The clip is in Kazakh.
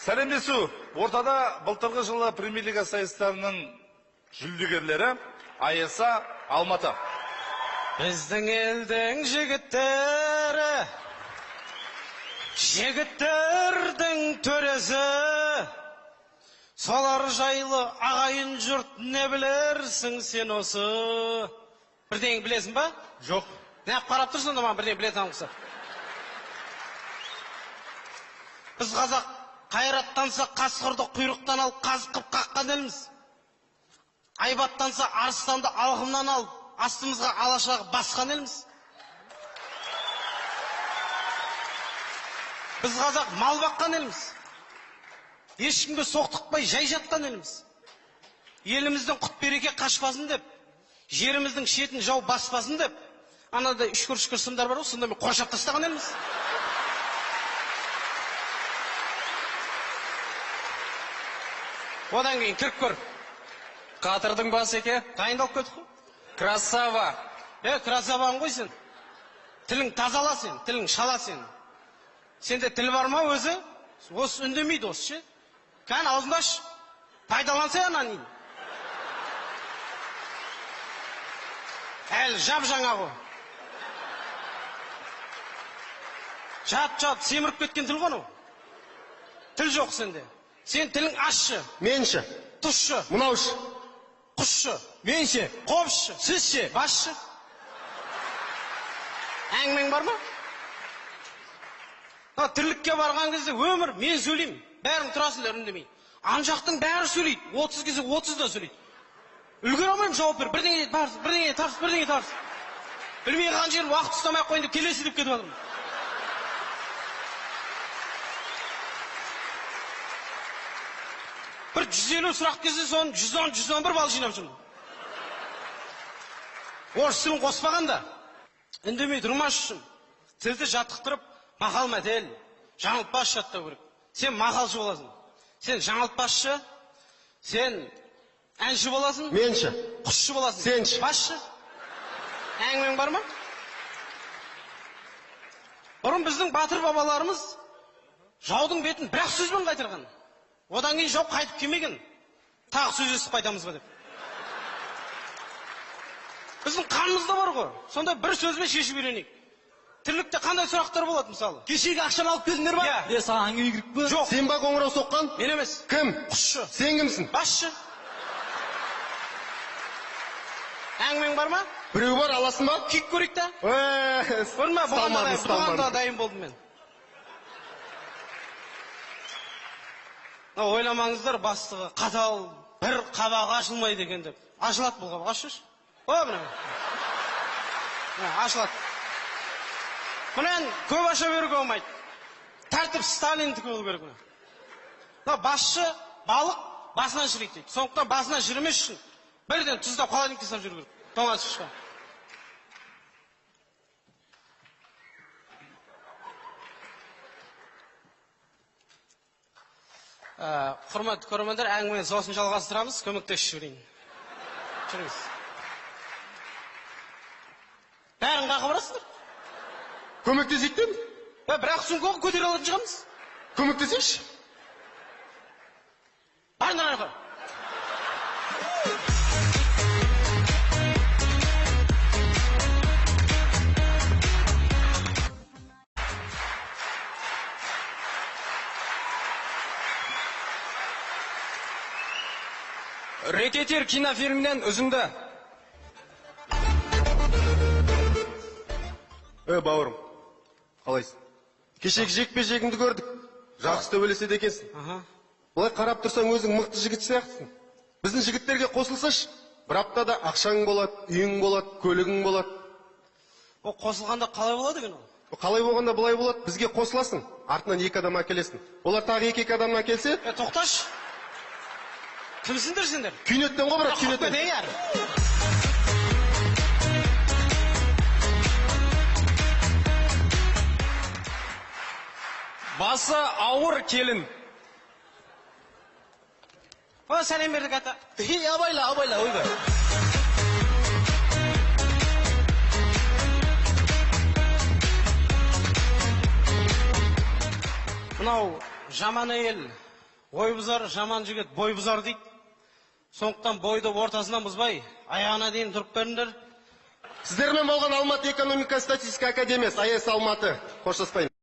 Сәлемдесу, ортада былтырғы жылы премьер-лига сайыстарының жүлдегерлері Айса Алматы. Біздің елдің жігіттердің төресі, солар жайлы ағайын жұрт не білерсің сен осы? Бірден білесің ба? Жоқ. Не қарап тұрсың да бірден білетін қылса. Біз қазақ қайраттанса қасқырды құйрықтан алып қазқып қаққан елміз. Айбаттанса арыстанды алғымнан алып астымызға алашағы басқан елміз. Біз қазақ мал баққан елміз. Ешкімге соқтықпай жай жатқан елміз. Еліміздің құт береке қашпасын деп, жеріміздің шетін жау баспасын деп, анадай үшкір сымдар бар ғой, сонда мен қоршап тастаған елміз. Одан кейін кіріп көр. Қатырдың басы еке? Дайындалып кетіп қой. Красава. Красаваң ғой сен. Тілің тазала сен, тілің шала сен. Сенде тіл бар ма өзі? Осы үндемейді осы ше. Кән аузыңды аш. Пайдаланса анан. Әлі жап жаңа ғой. Жап, семіріп кеткен тіл ғой. Тіл жоқ сенде. Сен тілің ашшы. Менші. Тұшшы. Мұнаушы. Құшшы. Менші. Қопшы. Сізші. Басшы. Әңгімең бар ма? Тірлікке барған кезде өмір, мен сөйлеймін. Бәрің тұрасыңдар үндемей. Анжақтың бәрі сөйлейді. 30 кезде 30 да сөйлейді. Үлгер алмайым жауап бер. Бірдеңе тарс. Білмей қалған жерін уақыт ұстамай қойын деп келесі деп кетіп жатырмын. Бір 150 сұрақ кезде соны 110-111 бал жинап жүрмін. Орыс тілін қоспағанда, үндемей тұрмас үшін, тілді жаттықтырып, мақал мәтел, жаңылтпас жаттау керек. Сен мақалшы боласың. Сен жаңылтпасшы, сен әнші боласың. Менші. Құшшы боласың. Сенші. Басшы. Әңгімең бар ма? Бұрын біздің батыр бабаларымыз жаудың бетін бір-ақ сөзбен қайтырған. Одан кейін жау қайтып келмеген. Тағы сөйлесіп қайтамыз ба деп. Біздің қанымызда бар ғой. Сонда бір сөзбен шешіп үйренейік. Тірлікте қандай сұрақтар болады мысалы? Кешегі ақшаны алып келдіңдер ба? Иә. Саған әңгіме керек пе? Жоқ. Сен ба қоңырау соққан? Мен емес. Кім? Құшшы. Сен кімсің? Басшы. Әңгімең бар ма? Біреу бар, аласың ба? Күйік көрейік та? Көрме, бұған да дайын болдым мен. Ойламаңыздар, бастығы қатал, бір қабағы ашылмайды екен деп. Ашылады бұл қабақ, ашшы. Ашылады. Мұнен көп аша беруге болмайды. Тәртіп Сталиндікі болу керек. Басшы балық басынан шірейді дейді. Сондықтан басынан шірімес үшін бірден тұздап холодильникке салып жүру керек. Тоңазы шыққан. Құрметті көрермендер, әңгімені сосын жалғастырамыз, көмектесіп жіберейін. Жүріңіз. Бәрін қақы барасыңдар? Көмектесейік дедім. Бірақ сумкаға көтере алатын шығамыз. Көмектесейші. Барыңдар арқа. Рекетир кинофильмінен үзінді. Бауырым, қалайсың? Кешегі жекпе-жегіңді көрдік. Жақсы төбелеседі екенсің. Бұлай қарап тұрсаң өзің мықты жігіт сияқтысың. Біздің жігіттерге қосылсаш, бір аптада ақшаң болады, үйің болады, көлігің болады. О, қосылғанда қалай болады екен ол? Қалай болғанда бұлай болады, бізге қосыласың, артынан 2 адам әкелесің. Олар тағы 2 адам әкелсе? Тоқташ. Кімсіңдер сендер? Күйнеттен ғой, бірақ күйнеттен. Басы ауыр келін. Сәлем бердік ата. Абайла, ойбай. Мынау жаман әйел Ой бұзар, жаман жігіт бой бұзар дейді. Сондықтан бойды ортасынан бұзбай, аяғына дейін тұрып беріңдер. Сіздермен болған Алматы экономика статистика академиясы, АЭС Алматы. Қоштаспаймын.